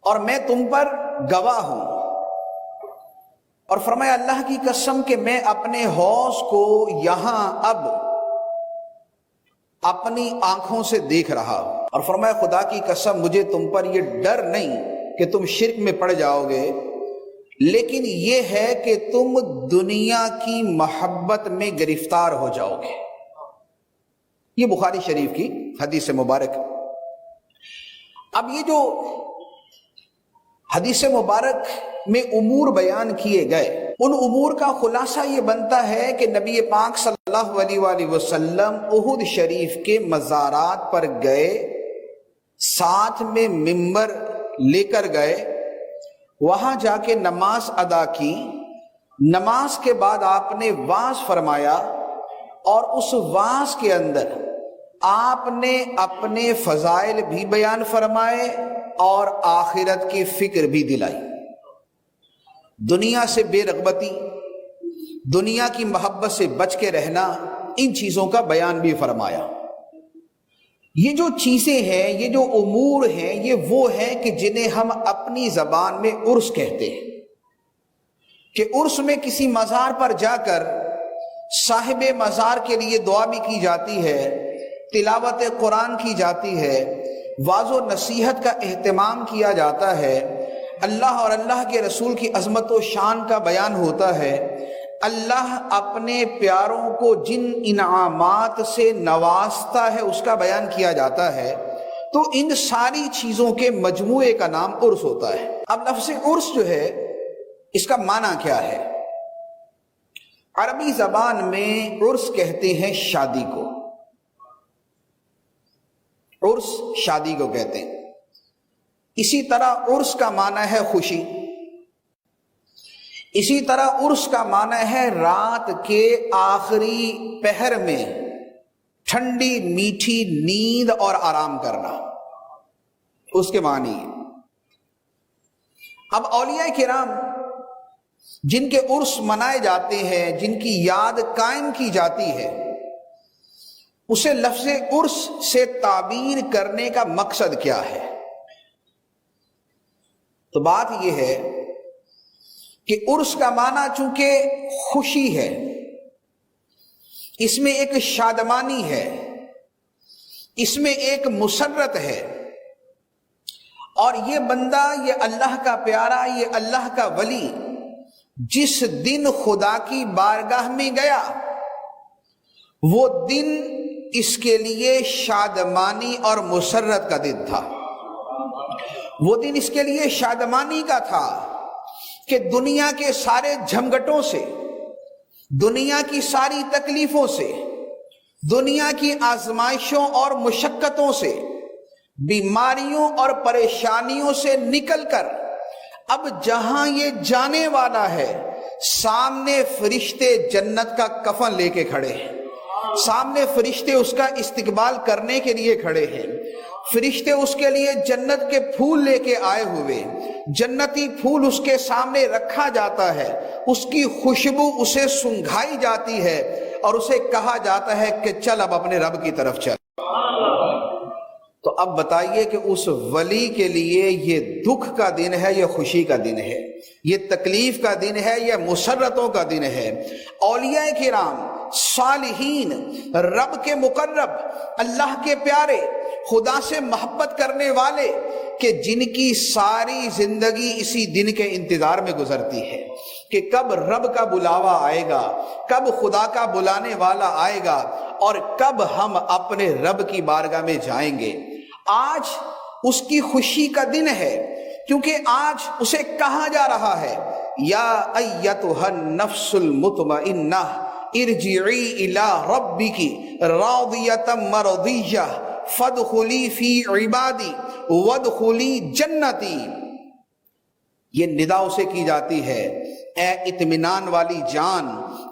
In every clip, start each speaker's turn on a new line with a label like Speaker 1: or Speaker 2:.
Speaker 1: اور میں تم پر گواہ ہوں۔ اور فرمایا اللہ کی قسم کہ میں اپنے حوض کو یہاں اب اپنی آنکھوں سے دیکھ رہا ہوں۔ اور فرمایا خدا کی قسم مجھے تم پر یہ ڈر نہیں کہ تم شرک میں پڑ جاؤ گے، لیکن یہ ہے کہ تم دنیا کی محبت میں گرفتار ہو جاؤ گے۔ یہ بخاری شریف کی حدیث مبارک۔ اب یہ جو حدیث مبارک میں امور بیان کیے گئے، ان امور کا خلاصہ یہ بنتا ہے کہ نبی پاک صلی اللہ علیہ وآلہ وسلم احد شریف کے مزارات پر گئے، ساتھ میں منبر لے کر گئے، وہاں جا کے نماز ادا کی۔ نماز کے بعد آپ نے وعظ فرمایا، اور اس وعظ کے اندر آپ نے اپنے فضائل بھی بیان فرمائے اور آخرت کی فکر بھی دلائی۔ دنیا سے بے رغبتی، دنیا کی محبت سے بچ کے رہنا، ان چیزوں کا بیان بھی فرمایا۔ یہ جو چیزیں ہیں، یہ جو امور ہیں، یہ وہ ہیں کہ جنہیں ہم اپنی زبان میں عرس کہتے ہیں، کہ عرس میں کسی مزار پر جا کر صاحب مزار کے لیے دعا بھی کی جاتی ہے، تلاوت قرآن کی جاتی ہے، واعظ و نصیحت کا اہتمام کیا جاتا ہے، اللہ اور اللہ کے رسول کی عظمت و شان کا بیان ہوتا ہے، اللہ اپنے پیاروں کو جن انعامات سے نوازتا ہے اس کا بیان کیا جاتا ہے۔ تو ان ساری چیزوں کے مجموعے کا نام عرس ہوتا ہے۔ اب لفظ عرس جو ہے، اس کا معنی کیا ہے؟ عربی زبان میں عرس کہتے ہیں شادی کو، عرس شادی کو کہتے ہیں۔ اسی طرح عرس کا معنی ہے خوشی، اسی طرح عرس کا معنی ہے رات کے آخری پہر میں ٹھنڈی میٹھی نیند اور آرام کرنا، اس کے معنی ہے۔ اب اولیاء کرام جن کے عرس منائے جاتے ہیں، جن کی یاد قائم کی جاتی ہے، اسے لفظ عرس سے تعبیر کرنے کا مقصد کیا ہے؟ تو بات یہ ہے کہ عرس کا معنی چونکہ خوشی ہے، اس میں ایک شادمانی ہے، اس میں ایک مسرت ہے، اور یہ بندہ، یہ اللہ کا پیارا، یہ اللہ کا ولی جس دن خدا کی بارگاہ میں گیا، وہ دن اس کے لیے شادمانی اور مسرت کا دن تھا۔ وہ دن اس کے لیے شادمانی کا تھا کہ دنیا کے سارے جھمگٹوں سے، دنیا کی ساری تکلیفوں سے، دنیا کی آزمائشوں اور مشقتوں سے، بیماریوں اور پریشانیوں سے نکل کر اب جہاں یہ جانے والا ہے، سامنے فرشتے جنت کا کفن لے کے کھڑے ہیں، سامنے فرشتے اس کا استقبال کرنے کے لیے کھڑے ہیں، فرشتے اس کے لیے جنت کے پھول لے کے آئے ہوئے، جنتی پھول اس کے سامنے رکھا جاتا ہے، اس کی خوشبو اسے سنگھائی جاتی ہے، اور اسے کہا جاتا ہے کہ چل اب اپنے رب کی طرف چل۔ تو اب بتائیے کہ اس ولی کے لیے یہ دکھ کا دن ہے یا خوشی کا دن ہے؟ یہ تکلیف کا دن ہے یا مسرتوں کا دن ہے؟ اولیاء کرام، صالحین، رب کے مقرب، اللہ کے پیارے، خدا سے محبت کرنے والے، کہ جن کی ساری زندگی اسی دن کے انتظار میں گزرتی ہے کہ کب رب کا بلاوا آئے گا، کب خدا کا بلانے والا آئے گا، اور کب ہم اپنے رب کی بارگاہ میں جائیں گے۔ آج اس کی خوشی کا دن ہے، کیونکہ آج اسے کہا جا رہا ہے یا ایتھا النفس المطمئنہ ارجعی الی ربک راضیۃ مرضیہ فادخلی فی عبادی وادخلی جنتی۔ یہ ندا اسے کی جاتی ہے، اے اطمینان والی جان،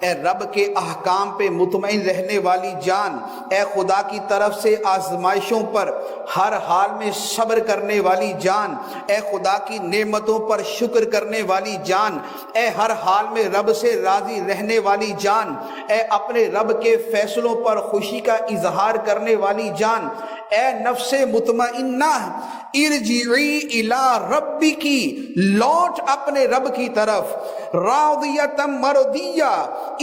Speaker 1: اے رب کے احکام پہ مطمئن رہنے والی جان، اے خدا کی طرف سے آزمائشوں پر ہر حال میں صبر کرنے والی جان، اے خدا کی نعمتوں پر شکر کرنے والی جان، اے ہر حال میں رب سے راضی رہنے والی جان، اے اپنے رب کے فیصلوں پر خوشی کا اظہار کرنے والی جان، اے نفس مطمئنہ ارجعی الی ربکی، لوٹ اپنے رب کی طرف، راضیۃ مرضیہ،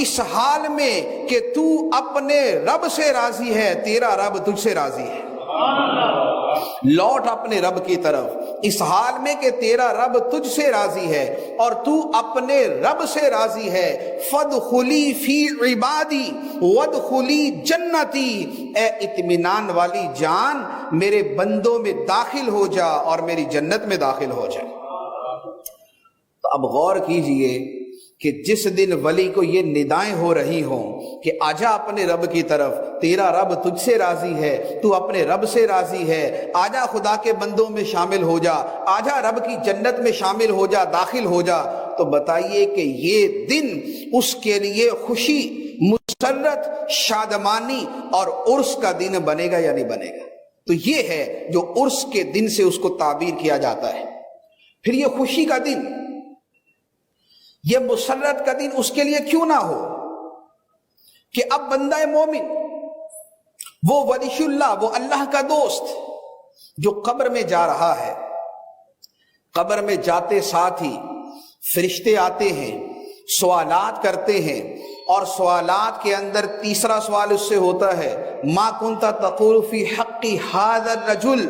Speaker 1: اس حال میں کہ تو اپنے رب سے راضی ہے، تیرا رب تجھ سے راضی ہے۔ لوٹ اپنے رب کی طرف اس حال میں کہ تیرا رب تجھ سے راضی ہے اور تو اپنے رب سے راضی ہے۔ فادخلی فی عبادی وادخلی جنتی، اے اطمینان والی جان میرے بندوں میں داخل ہو جا اور میری جنت میں داخل ہو جا۔ تو اب غور کیجئے کہ جس دن ولی کو یہ ندائیں ہو رہی ہوں کہ آجا اپنے رب کی طرف، تیرا رب تجھ سے راضی ہے، تو اپنے رب سے راضی ہے، آجا خدا کے بندوں میں شامل ہو جا، آجا رب کی جنت میں شامل ہو جا، داخل ہو جا، تو بتائیے کہ یہ دن اس کے لیے خوشی، مسرت، شادمانی اور عرس کا دن بنے گا یا نہیں بنے گا؟ تو یہ ہے جو عرس کے دن سے اس کو تعبیر کیا جاتا ہے۔ پھر یہ خوشی کا دن، یہ مسرت کا دن اس کے لیے کیوں نہ ہو کہ اب بندہ مومن، وہ ولی اللہ، وہ اللہ کا دوست جو قبر میں جا رہا ہے، قبر میں جاتے ساتھ ہی فرشتے آتے ہیں، سوالات کرتے ہیں، اور سوالات کے اندر تیسرا سوال اس سے ہوتا ہے، ما کنت تقول فی حق ھذا الرجل،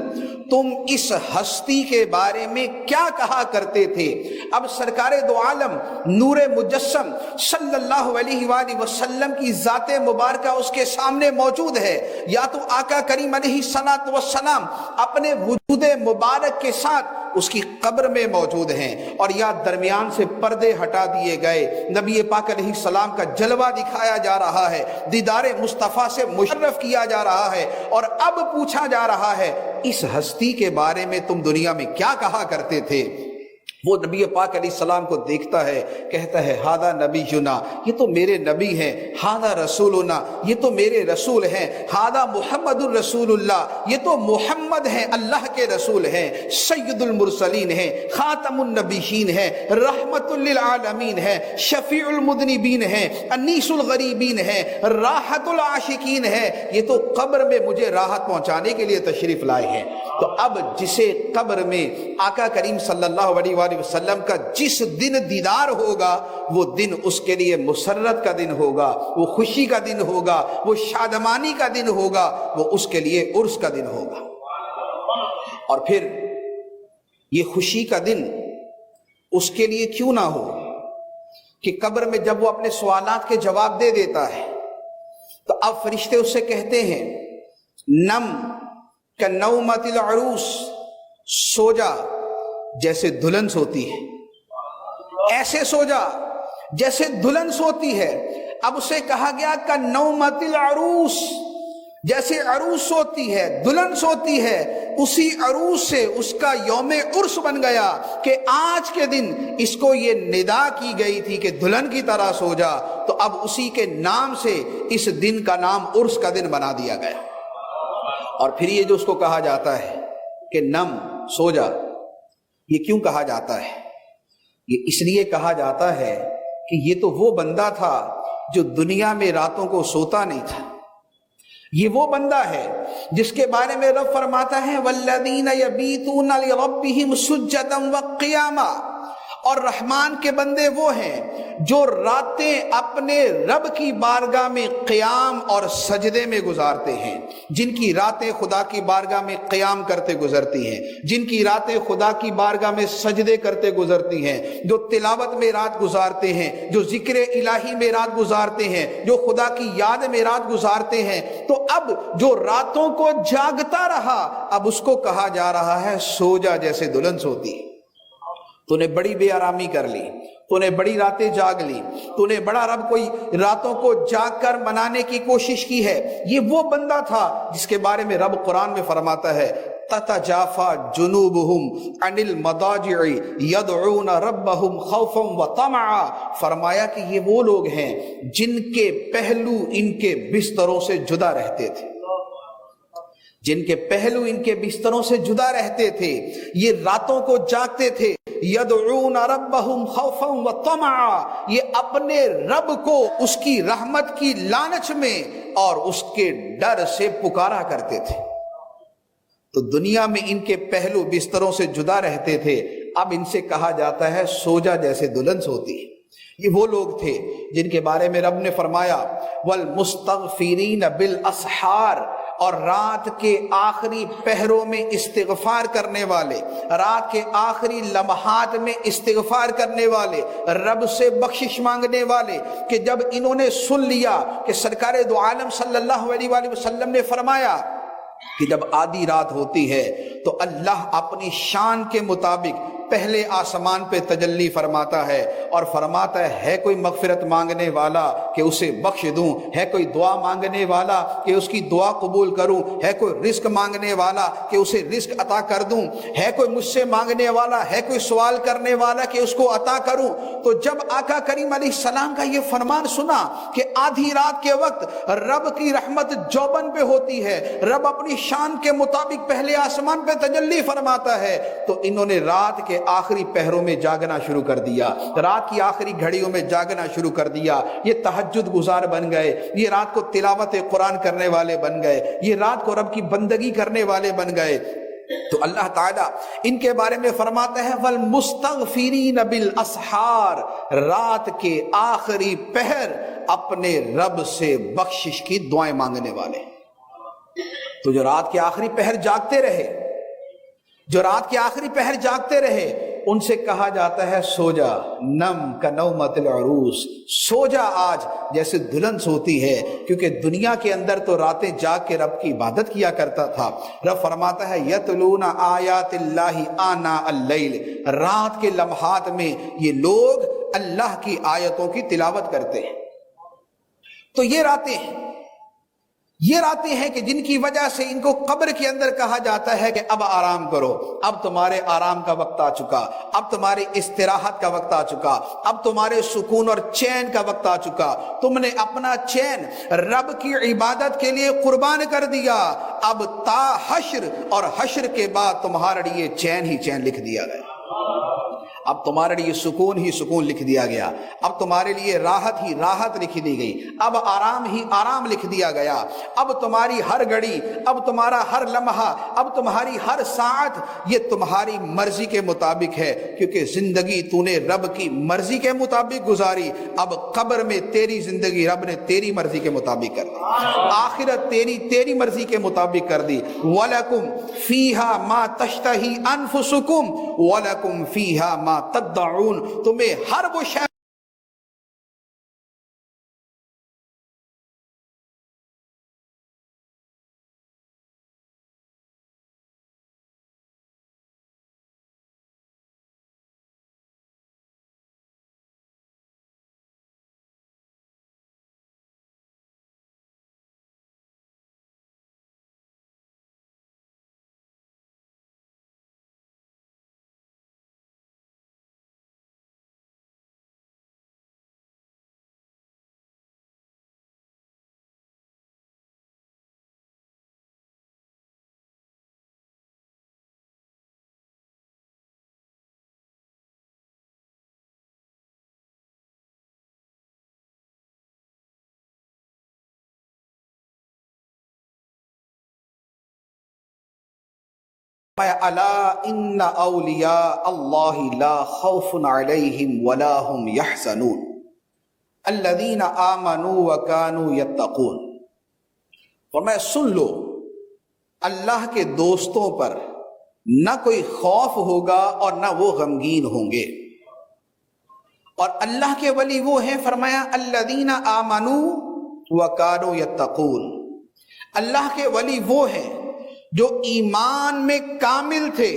Speaker 1: تم اس ہستی کے بارے میں کیا کہا کرتے تھے؟ اب سرکار دو عالم نور مجسم صلی اللہ علیہ وآلہ وسلم کی ذات مبارکہ اس کے سامنے موجود ہے، یا تو آقا کریم علیہ الصلوۃ والسلام اپنے وجود مبارک کے ساتھ اس کی قبر میں موجود ہیں، اور یا درمیان سے پردے ہٹا دیے گئے، نبی پاک علیہ السلام کا جلوہ دکھایا جا رہا ہے، دیدار مصطفیٰ سے مشرف کیا جا رہا ہے، اور اب پوچھا جا رہا ہے اس ہستی کے بارے میں تم دنیا میں کیا کہا کرتے تھے؟ وہ نبی پاک علیہ السلام کو دیکھتا ہے، کہتا ہے ھذا نبینا، یہ تو میرے نبی ہیں، ھذا رسولنا، یہ تو میرے رسول ہیں، ھذا محمد الرسول اللہ، یہ تو محمد ہیں، اللہ کے رسول ہیں، سید المرسلین ہیں، خاتم النبیین ہیں، رحمت للعالمین ہیں، شفیع المذنبین ہیں، انیس الغریبین ہیں، راحت العاشقین ہیں، یہ تو قبر میں مجھے راحت پہنچانے کے لیے تشریف لائے ہیں۔ تو اب جسے قبر میں آقا کریم صلی اللہ علیہ وآلہ وسلم کا جس دن دیدار ہوگا، وہ دن اس کے لیے مسرت کا دن ہوگا، وہ خوشی کا دن ہوگا، وہ شادمانی کا دن ہوگا، وہ اس کے لیے عرس کا دن ہوگا۔ اور پھر یہ خوشی کا دن اس کے لیے کیوں نہ ہو کہ قبر میں جب وہ اپنے سوالات کے جواب دے دیتا ہے تو اب فرشتے اس سے کہتے ہیں، نم کنومت العروس، سو جا جیسے دلہن سوتی ہے، ایسے سو جا جیسے دلہن سوتی ہے۔ اب اسے کہا گیا کنومت العروس، جیسے عروس سوتی ہے، دلہن سوتی ہے، اسی عروس سے اس کا یوم عرس بن گیا کہ آج کے دن اس کو یہ ندا کی گئی تھی کہ دلہن کی طرح سو جا، تو اب اسی کے نام سے اس دن کا نام عرس کا دن بنا دیا گیا۔ اور پھر یہ جو اس کو کہا جاتا ہے کہ نم، سو جا، یہ کیوں کہا جاتا ہے؟ یہ اس لیے کہا جاتا ہے کہ یہ تو وہ بندہ تھا جو دنیا میں راتوں کو سوتا نہیں تھا، یہ وہ بندہ ہے جس کے بارے میں رب فرماتا ہے والذین یبیتون لربہم سجدا وقیاما، اور رحمان کے بندے وہ ہیں جو راتیں اپنے رب کی بارگاہ میں قیام اور سجدے میں گزارتے ہیں، جن کی راتیں خدا کی بارگاہ میں قیام کرتے گزرتی ہیں، جن کی راتیں خدا کی بارگاہ میں سجدے کرتے گزرتی ہیں، جو تلاوت میں رات گزارتے ہیں، جو ذکر الہی میں رات گزارتے ہیں، جو خدا کی یاد میں رات گزارتے ہیں۔ تو اب جو راتوں کو جاگتا رہا، اب اس کو کہا جا رہا ہے سو جا جیسے دلہن سوتی ہے۔ تو نے بڑی بے آرامی کر لی، تو نے بڑی راتیں جاگ لی، تو نے بڑا رب کوئی راتوں کو جاگ کر منانے کی کوشش کی ہے۔ یہ وہ بندہ تھا جس کے بارے میں رب قرآن میں فرماتا ہے تتجافا جنوبہم عن المضاجع یدعون ربہم خوفا وطمعا، فرمایا کہ یہ وہ لوگ ہیں جن کے پہلو ان کے بستروں سے جدا رہتے تھے، جن کے پہلو ان کے بستروں سے جدا رہتے تھے، یہ راتوں کو جاگتے تھے، یدعون ربہم خوفا وطمعا، یہ اپنے رب کو اس کی رحمت کی لالچ میں اور اس کے ڈر سے پکارا کرتے تھے۔ تو دنیا میں ان کے پہلو بستروں سے جدا رہتے تھے، اب ان سے کہا جاتا ہے سو جا جیسے دلہن سوتی ہے۔ یہ وہ لوگ تھے جن کے بارے میں رب نے فرمایا والمستغفرین بالاسحار، اور رات کے آخری پہروں میں استغفار کرنے والے، رات کے آخری لمحات میں استغفار کرنے والے، رب سے بخشش مانگنے والے، کہ جب انہوں نے سن لیا کہ سرکار دو عالم صلی اللہ علیہ وآلہ وسلم نے فرمایا کہ جب آدھی رات ہوتی ہے تو اللہ اپنی شان کے مطابق پہلے آسمان پہ تجلی فرماتا ہے اور فرماتا ہے کوئی مغفرت مانگنے والا کہ اسے بخش دوں، ہے کوئی دعا مانگنے والا کہ اس کی دعا قبول کروں، ہے کوئی رزق مانگنے والا کہ اسے رزق عطا کر دوں، ہے کوئی مجھ سے مانگنے والا، ہے کوئی سوال کرنے والا کہ اس کو عطا کروں۔ تو جب آقا کریم علیہ السلام کا یہ فرمان سنا کہ آدھی رات کے وقت رب کی رحمت جوبن پہ ہوتی ہے، رب اپنی شان کے مطابق پہلے آسمان پہ تجلی فرماتا ہے، تو انہوں نے رات کے آخری پہروں میں جاگنا شروع کر دیا، رات کی آخری گھڑیوں میں جاگنا شروع کر دیا۔ یہ تہجد گزار بن گئے، یہ رات کو تلاوت قرآن کرنے والے بن گئے، یہ رات کو رب کی بندگی کرنے والے بن گئے۔ تو اللہ تعالیٰ ان کے بارے میں فرماتا ہے والمستغفرین بالاسحار، رات کے آخری پہر اپنے رب سے بخشش کی دعائیں مانگنے والے۔ تو جو رات کے آخری پہر جاگتے رہے، جو رات کے آخری پہر جاگتے رہے، ان سے کہا جاتا ہے سو جا، نم کنومت العروس، سو جا آج جیسے دلہن سوتی ہے، کیونکہ دنیا کے اندر تو راتیں جاگ کے رب کی عبادت کیا کرتا تھا۔ رب فرماتا ہے یتلون آیات اللہ آناء اللیل، رات کے لمحات میں یہ لوگ اللہ کی آیتوں کی تلاوت کرتے ہیں۔ تو یہ راتیں ہیں کہ جن کی وجہ سے ان کو قبر کے اندر کہا جاتا ہے کہ اب آرام کرو، اب تمہارے آرام کا وقت آ چکا، اب تمہاری استراحت کا وقت آ چکا، اب تمہارے سکون اور چین کا وقت آ چکا، تم نے اپنا چین رب کی عبادت کے لیے قربان کر دیا، اب تا حشر اور حشر کے بعد تمہارے لیے چین ہی چین لکھ دیا گیا، اب تمہارے لیے سکون ہی سکون لکھ دیا گیا، اب تمہارے لیے راحت ہی راحت لکھ دی گئی، اب آرام ہی آرام لکھ دیا گیا، اب تمہاری ہر گھڑی، اب تمہارا ہر لمحہ، اب تمہاری ہر ساعت یہ تمہاری مرضی کے مطابق ہے، کیونکہ زندگی تو نے رب کی مرضی کے مطابق گزاری، اب قبر میں تیری زندگی رب نے تیری مرضی کے مطابق کر دی، آخرت تیری مرضی کے مطابق کر دی۔ وَلَكُمْ فِيهَا مَا تَشْتَهِي أَنفُسُكُمْ وَلَكُمْ فِيهَا مَا تدعون، تمہیں ہر وہ شے الا ان اولیاء اللہ لا خوف علیہم ولا هم یحزنون الذین آمنوا وکانوا یتقون۔ فرمایا سن لو، اللہ کے دوستوں پر نہ کوئی خوف ہوگا اور نہ وہ غمگین ہوں گے، اور اللہ کے ولی وہ ہیں، فرمایا الذین آمنوا وکانوا یتقون، اللہ کے ولی وہ ہیں جو ایمان میں کامل تھے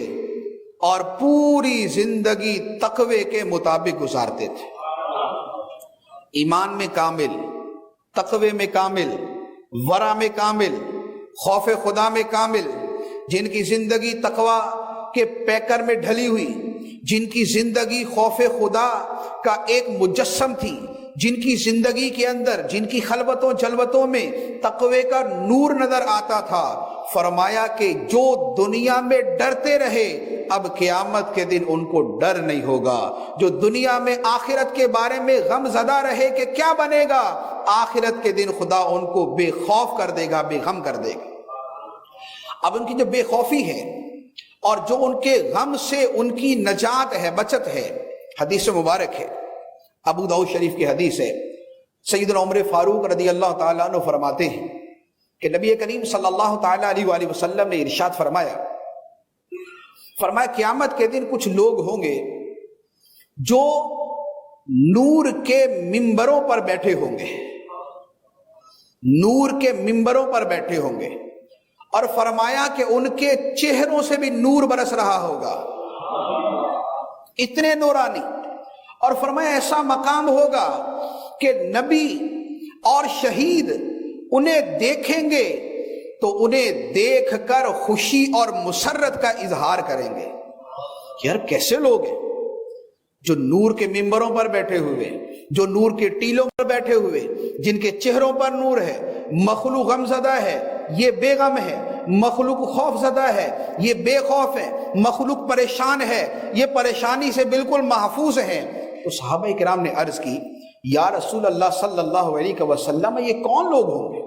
Speaker 1: اور پوری زندگی تقوی کے مطابق گزارتے تھے۔ ایمان میں کامل، تقوی میں کامل، ورع میں کامل، خوف خدا میں کامل، جن کی زندگی تقوی کے پیکر میں ڈھلی ہوئی، جن کی زندگی خوف خدا کا ایک مجسم تھی، جن کی زندگی کے اندر، جن کی خلوتوں جلوتوں میں تقوی کا نور نظر آتا تھا، فرمایا کہ جو دنیا میں ڈرتے رہے اب قیامت کے دن ان کو ڈر نہیں ہوگا، جو دنیا میں آخرت کے بارے میں غم زدہ رہے کہ کیا بنے گا، آخرت کے دن خدا ان کو بے خوف کر دے گا، بے غم کر دے گا۔ اب ان کی جو بے خوفی ہے اور جو ان کے غم سے ان کی نجات ہے، بچت ہے، حدیث مبارک ہے، ابو داؤد شریف کی حدیث ہے، سیدنا عمر فاروق رضی اللہ تعالیٰ عنہ فرماتے ہیں کہ نبی کریم صلی اللہ تعالیٰ علیہ وآلہ وسلم نے ارشاد فرمایا قیامت کے دن کچھ لوگ ہوں گے جو نور کے ممبروں پر بیٹھے ہوں گے، نور کے ممبروں پر بیٹھے ہوں گے، اور فرمایا کہ ان کے چہروں سے بھی نور برس رہا ہوگا، اتنے نورانی، اور فرمایا ایسا مقام ہوگا کہ نبی اور شہید انہیں دیکھیں گے تو انہیں دیکھ کر خوشی اور مسرت کا اظہار کریں گے کہ یار کیسے لوگ ہیں جو نور کے ممبروں پر بیٹھے ہوئے، جو نور کے ٹیلوں پر بیٹھے ہوئے، جن کے چہروں پر نور ہے، مخلوق غم زدہ ہے یہ بے غم ہے، مخلوق خوف زدہ ہے یہ بے خوف ہے، مخلوق پریشان ہے یہ پریشانی سے بالکل محفوظ ہیں۔ تو صحابہ کرام نے عرض کی یا رسول اللہ صلی اللہ علیہ وسلم یہ کون لوگ ہوں گے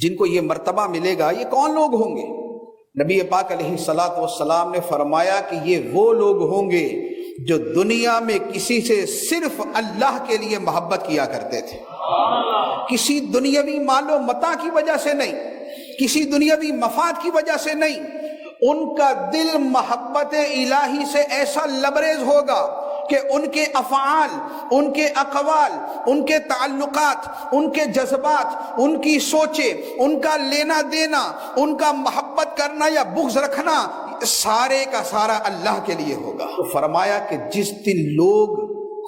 Speaker 1: جن کو یہ مرتبہ ملے گا، یہ کون لوگ ہوں گے؟ نبی پاک علیہ الصلوۃ والسلام نے فرمایا کہ یہ وہ لوگ ہوں گے جو دنیا میں کسی سے صرف اللہ کے لیے محبت کیا کرتے تھے، کسی دنیاوی مال و متاع کی وجہ سے نہیں، کسی دنیاوی مفاد کی وجہ سے نہیں، ان کا دل محبت الہی سے ایسا لبریز ہوگا کہ ان کے افعال، ان کے اقوال، ان کے تعلقات، ان کے جذبات، ان کی سوچیں، ان کا لینا دینا، ان کا محبت کرنا یا بغض رکھنا سارے کا سارا اللہ کے لیے ہوگا۔ تو فرمایا کہ جس دن لوگ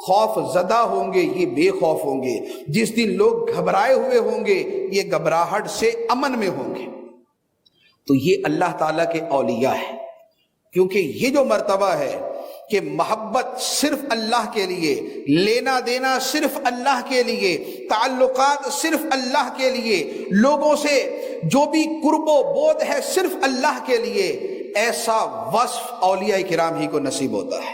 Speaker 1: خوف زدہ ہوں گے یہ بے خوف ہوں گے، جس دن لوگ گھبرائے ہوئے ہوں گے یہ گھبراہٹ سے امن میں ہوں گے۔ تو یہ اللہ تعالیٰ کے اولیاء ہے، کیونکہ یہ جو مرتبہ ہے کہ محبت صرف اللہ کے لیے، لینا دینا صرف اللہ کے لیے، تعلقات صرف اللہ کے لیے، لوگوں سے جو بھی قرب و بود ہے صرف اللہ کے لیے، ایسا وصف اولیاء کرام ہی کو نصیب ہوتا ہے۔